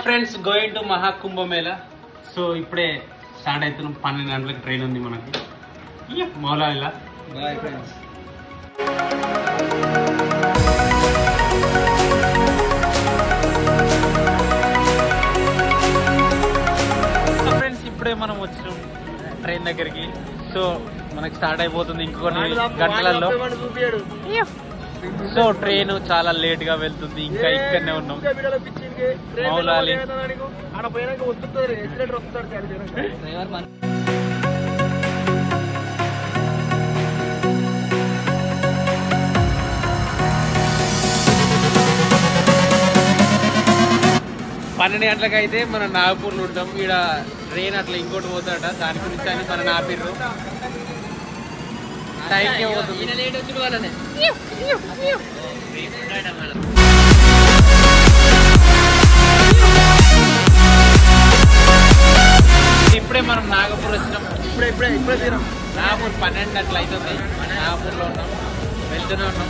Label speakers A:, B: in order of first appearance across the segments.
A: Friends going to Maha Kumbh Mela. So ఇప్పుడే start అవుతున్నాం. 12 గంటలకు ట్రైన్ ఉంది మనకి మౌలాలిలా.
B: Bye friends.
A: ఫ్రెండ్స్ ఇప్పుడే మనం వచ్చినాం ట్రైన్ దగ్గరికి. సో మనకి స్టార్ట్ అయిపోతుంది ఇంకొన్ని గంటలలో. సో ట్రైన్ చాలా లేట్ గా వెళ్తుంది. ఇంకా ఇక్కడనే ఉన్నాం మౌలాలి. పన్నెండు గంటలకు అయితే మనం నాగపూర్లో ఉంటాం. ఇక్కడ ట్రైన్ అట్లా ఇంకోటి పోతాడట, దాని గురించి అని మన నాపిర్రు టైంకే పోతుంది. ఇప్పుడే మనం నాగపూర్ వచ్చినాం. ఇప్పుడే నాగపూర్ 12 అట్లా అవుతుంది. నాగపూర్లో ఉన్నాం, వెళ్తూనే ఉన్నాం.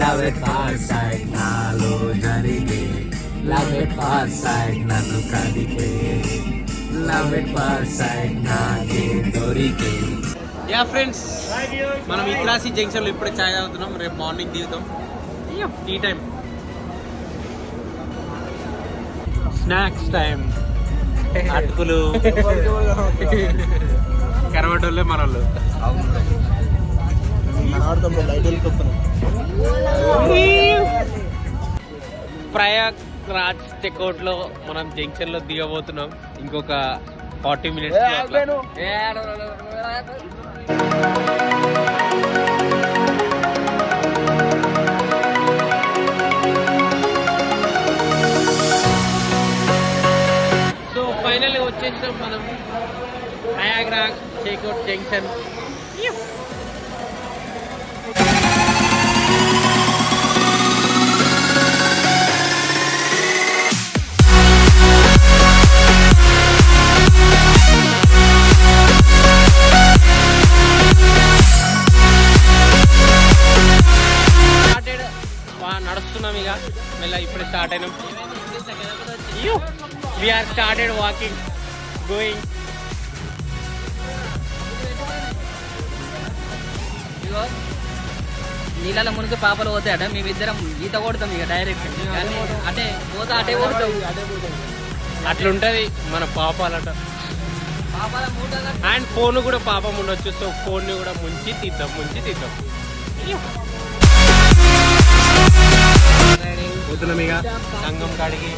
C: Love it far side nalo jarige, love it far side nanu kadike, love it far side nage dorike.
A: యా ఫ్రెండ్స్, మనం ఇక్రాసి జంక్షన్లో ఇప్పుడే చాయ్ తాగుతున్నాం. రేపు మార్నింగ్ దిగుతాం. Tea time, snacks time. అటుకులు కరవటోళ్ళే మనోళ్ళు. ప్రయాగ్ రాజ్ చెక్అవుట్ లో మనం జంక్షన్ లో దిగబోతున్నాం. ఇంకొక 40 minutes. సో ఫైనల్ వచ్చేసాం మనం ప్రయాగ్ రాజ్ చెక్అవుట్ జంక్షన్. నడుస్తున్నాం ఇక మెల్ల. ఇప్పుడే స్టార్ట్ అయినాం. We are started walking, going.
B: నీళ్ళ మునిగి పాపలు పోతాయట. మేమిద్దరం ఈత కొడతాం ఇక డైరెక్ట్. అంటే పోతా అటే కొడతాం.
A: అట్లుంటది మన పాపాలట. అండ్ ఫోన్ కూడా పాపం ఉండొచ్చు. సో ఫోన్ ని కూడా ముంచి తీద్దాం. పోతున్నాం ఇక సంగం కాడికి.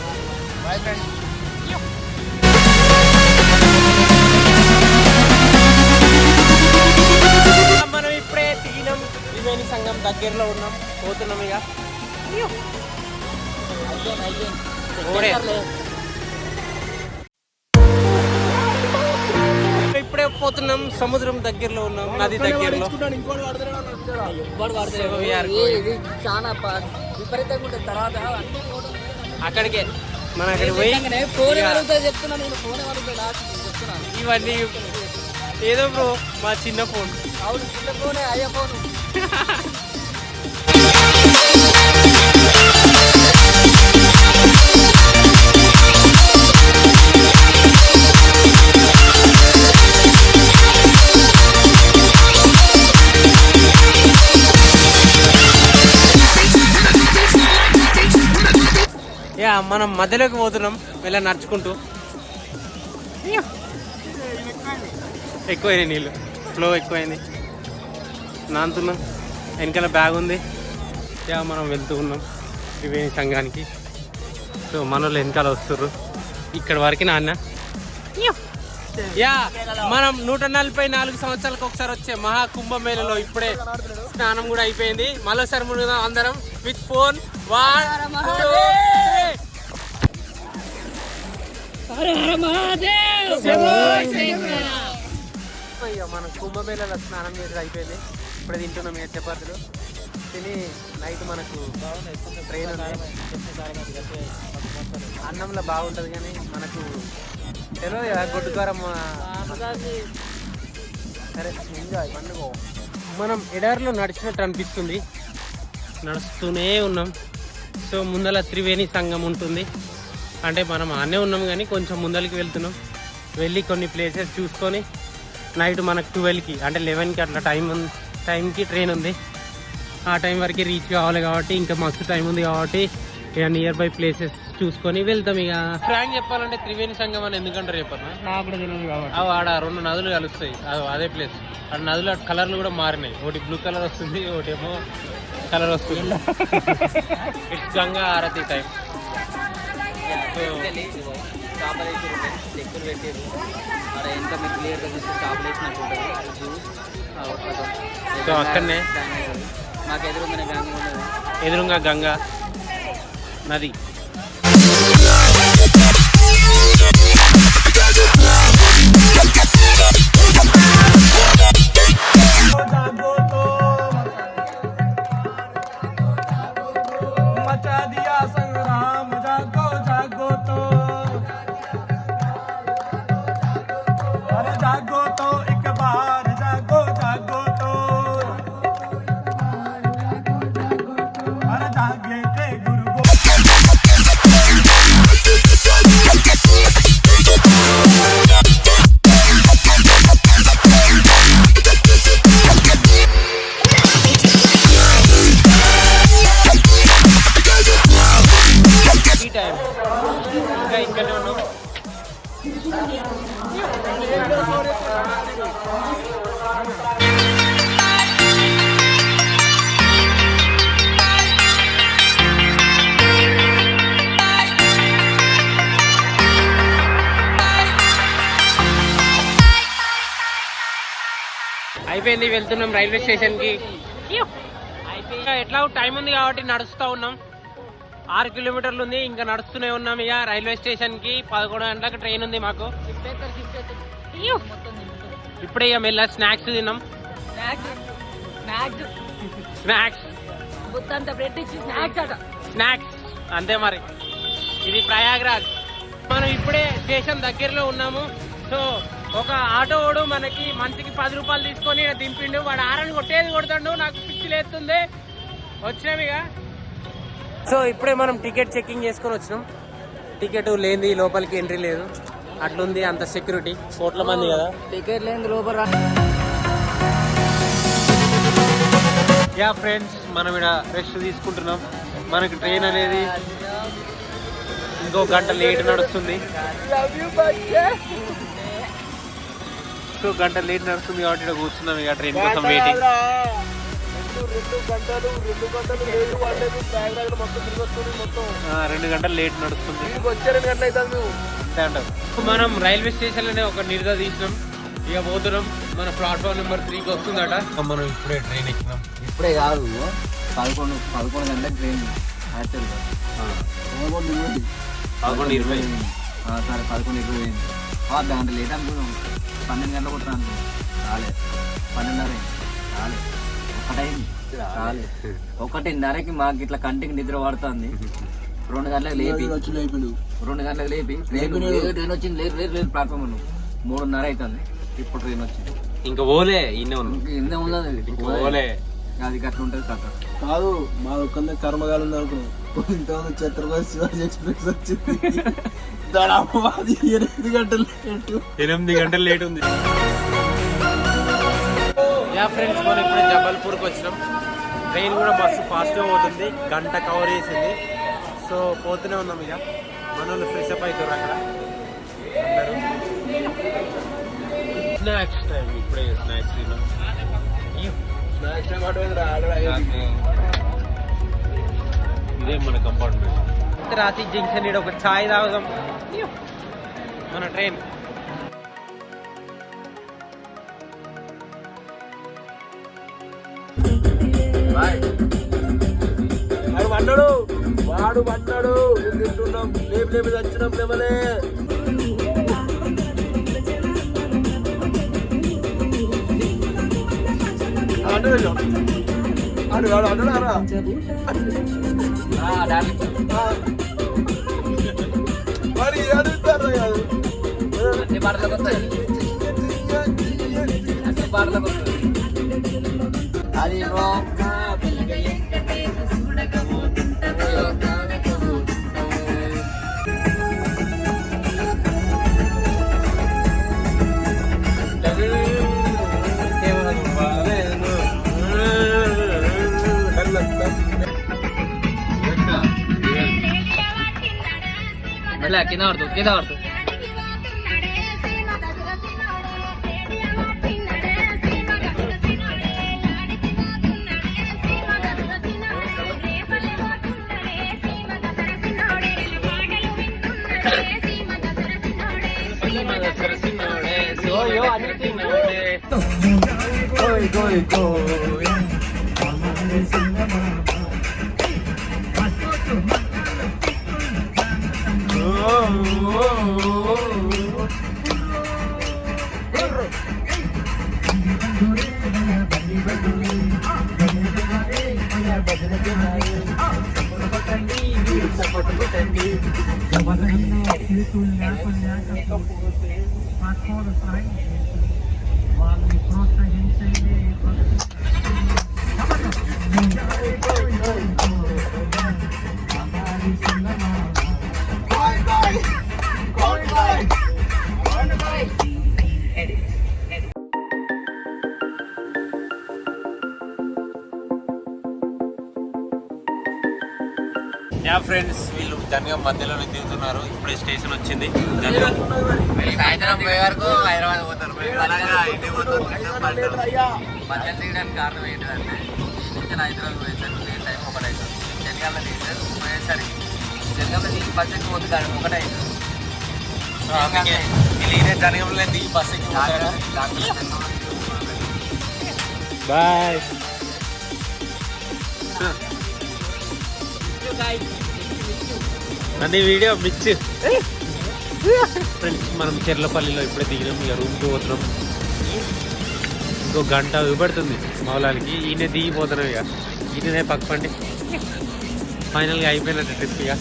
A: మనం ఇప్పుడే దిగినాం. త్రివేణి సంగం దగ్గరలో ఉన్నాం. పోతున్నాం ఇక. ఇప్పుడే పోతున్నాం. సముద్రం దగ్గరలో ఉన్నాం, నది దగ్గరలో. అక్కడికే మన అక్కడికి పోయి ఇవన్నీ ఏదో బ్రో మా చిన్న ఫోన్. యా మనం మధ్యలోకి పోతున్నాం ఇలా నడుచుకుంటూ. ఎక్కువైంది నీళ్ళు, ఫ్లో ఎక్కువైంది. నానుతున్నాం. వెనకాల బ్యాగ్ ఉంది. యా మనం వెళ్తూ ఉన్నాం త్రివేణి సంఘానికి. సో మనోళ్ళు వెనకాల వస్తుర్రు. ఇక్కడ వరకు నాన్న. యా మనం 144 సంవత్సరాలకు ఒకసారి వచ్చే మహాకుంభమేళలో ఇప్పుడే స్నానం కూడా అయిపోయింది. మరోసారి మునుగుదాం అందరం విత్ ఫోన్. మనం కుంభమేళలో స్నానం చేసి అయిపోయింది. ఇప్పుడే తింటున్నాం చపాతీలు. తిని నైట్ మనకు ట్రైన్ ఉంది. అన్నంలో బాగుంటుంది కానీ మనకు తెలియదు కదా గొడ్డుకారం. సరే ఎంజాయ్ పండుగ. మనం ఎడారిలో నడిచినట్టు అనిపిస్తుంది, నడుస్తూనే ఉన్నాం. సో ముందల త్రివేణి సంఘం ఉంటుంది, అంటే మనం ఆనే ఉన్నాం కానీ కొంచెం ముందరికి వెళ్తున్నాం. వెళ్ళి కొన్ని ప్లేసెస్ చూసుకొని నైట్ మనకు 12కి అంటే 11కి అట్లా టైంకి ట్రైన్ ఉంది. ఆ టైం వరకు రీచ్ కావాలి కాబట్టి ఇంకా మస్తు టైం ఉంది కాబట్టి ఇక నియర్ బై ప్లేసెస్ చూసుకొని వెళ్తాం. ఇక ఫ్రాంక్ చెప్పాలంటే త్రివేణి సంఘం అని ఎందుకంటారు చెప్పారు
B: నాకు కూడా తెలియదు కాబట్టి.
A: ఆడ 2 నదులు కలుస్తాయి, అదే ప్లేస్. ఆ నదులు కలర్లు కూడా మారినాయి, ఒకటి బ్లూ కలర్ వస్తుంది, ఒకటి ఏమో కలర్ వస్తుంది. It's Ganga aarti time.
B: చేపలు వేసి చెక్కులు పెట్టారు అక్కడ ఎంత మీకు క్లియర్గా చూస్తే చేపలు వేసినట్టు ఉంటుంది.
A: సో అక్కడనే
B: మాకు ఎదురుగానే గంగ ఉన్నది,
A: ఎదురుగా గంగా నది. అయిపోయింది, వెళ్తున్నాం రైల్వే స్టేషన్కి. ఎట్లా టైం ఉంది కాబట్టి నడుస్తూ ఉన్నాం. 6 కిలోమీటర్లు ఉంది, ఇంకా నడుస్తూనే ఉన్నాం. ఇక రైల్వే స్టేషన్కి 11 గంటలకు ట్రైన్ ఉంది మాకు. ఇప్పుడే ఇక మెల్ల స్నాక్స్ తిన్నాం. స్నాక్స్ అంతే మరి. ఇది ప్రయాగ్రాజ్. మనం ఇప్పుడే స్టేషన్ దగ్గరలో ఉన్నాము. సో ఒక ఆటో వాడు మనకి మంచికి 10 రూపాయలు తీసుకొని దింపిండు. వాడు ఆరని కొట్టేది కొడతాడు, నాకు పిచ్చి లేస్తుంది. వచ్చినాం ఇక. సో ఇప్పుడే మనం టికెట్ చెకింగ్ చేసుకొని వచ్చినాం. టికెట్ లేనిది లోపలికి ఎంట్రీ లేదు, అట్లుంది అంత సెక్యూరిటీ. 1 కోట్ల మంది కదా,
B: టికెట్ లేని లోపల.
A: యా ఫ్రెండ్స్, మనం ఇక్కడ రెస్ట్ తీసుకుంటున్నాం. మనకి ట్రైన్ అనేది ఇంకో గంట లేట్ నడుస్తుంది. సో గంట లేట్ నడుస్తుంది కాబట్టి ఇక్కడ కూర్చున్నాం ఇక ట్రైన్ కోసం వెయిటింగ్. 2 గంటలు లేట్ నడుస్తుంది. అంతే అంటారు. మనం రైల్వే స్టేషన్ లోనే ఒక నిర్దా తీసినాం. ఇక పోతున్నాం. మన ప్లాట్ఫామ్ నెంబర్ 3కి వస్తుందట. మనం ఇప్పుడే ట్రైన్ ఎక్కినాం.
B: ఇప్పుడే కాదు, 11 గంటలకు ట్రైన్. యాక్చువల్గా
A: 11:20.
B: సరే 11:20. 10 గంటలు లేట్ అనుకున్నాం. 12 గంటలు కొట్టాను అనుకున్నాం. రాలే. 12:30 రాలే. 1 అయింది రాలే. 1:30కి మాకు ఇట్లా కంటికి నిద్ర పడుతుంది. 2 గంటలకు లేపి 2 గంటలకు లేపి ట్రైన్ వచ్చింది. లేదు ప్లాట్ఫామ్ 3:30 అవుతుంది. ఇప్పుడు ట్రైన్ వచ్చింది.
A: ఇంకా పోలే, ఇన్నే
B: ఉన్నది
A: పోలే.
B: అది గట్ల ఉంటుంది కథ
D: కాదు. మా ఒక్క కర్మగాలు ఉంది అనుకున్నాం. ఇంతమంది ఛత్రపతి శివాజీ ఎక్స్ప్రెస్ వచ్చింది. 8 గంటలు లేటు.
A: 8 గంటలు లేట్ ఉంది. యా ఫ్రెండ్స్, మనం ఇప్పుడు జబల్పూర్కి వచ్చినాం. ట్రైన్ కూడా బస్సు ఫాస్ట్గా పోతుంది, గంట కవర్ చేసింది. సో పోతూనే ఉన్నాం. ఇక మన వాళ్ళు ఫ్రెష్ అప్ అవుతారు అక్కడ అందరూ. Snacks time. ఇప్పుడే స్నాక్స్ తిన్నాం. ఇదే మన కంపార్ట్మెంట్. రాతి జంక్షన్ ఇక్కడ ఒక ఛాయ్ తాగుదాం. మన ట్రైన్
D: వాడు పడ్డాడు. తింటున్నాం. లేపి తెచ్చినాం. లేమలే అంటే మరి అడుగుతారు కాదు
B: అన్ని పాటలకు వస్తాయి అన్ని పాటలకు వస్తాయి అది కింద పడుతుంది
A: యా ఫ్రెండ్స్, వీళ్ళు జనగాం మధ్యలోనే దిగుతున్నారు. ఇప్పుడే స్టేషన్ వచ్చింది.
B: సాయంత్రం పోయే వరకు హైదరాబాద్ పోతారు. మధ్యలో దిగడానికి కారణం ఏంటంటే ఈ నుంచి హైదరాబాద్ పోయేసరికి లేట్ టైం ఒకటైతుంది. జనగాంలో దిగుతారు పోయేసరికి జనగాంలో దిగి బస్ ఎక్కి పోతుంది కానీ ఒకటైతుంది.
A: జనగాంలో దిగి బస్ ఎక్కి బాయ్. అది వీడియో మిచ్ ఫ్రెండ్స్. మనం చెర్లపల్లిలో ఇప్పుడే దిగినాం. ఇక రూమ్కి పోతున్నాం. ఇంకో గంట విపడుతుంది మౌలానికి. ఈయన దిగిపోతున్నాం. ఇక ఈయననే పక్కపండి. ఫైనల్గా అయిపోయినట్టు ట్రిప్. ఇక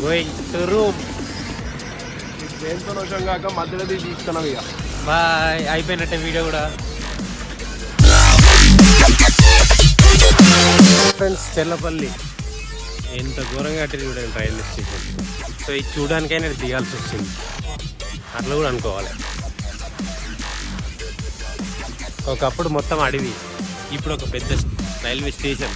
A: గోయింగ్ టు రూమ్.
D: దేంతో నోషం కాక మధ్యలో తీసుకున్నాం. ఇక
A: బాయ్. అయిపోయినట్టే వీడియో కూడా. ఫ్రెండ్స్, చెర్లపల్లి ఎంత ఘోరంగా కట్టింది చూడండి రైల్వే స్టేషన్. సో ఇది చూడడానికైనా దిగాల్సి వచ్చింది. అట్లా కూడా అనుకోవాలి. ఒకప్పుడు మొత్తం అడవి, ఇప్పుడు ఒక పెద్ద రైల్వే స్టేషన్.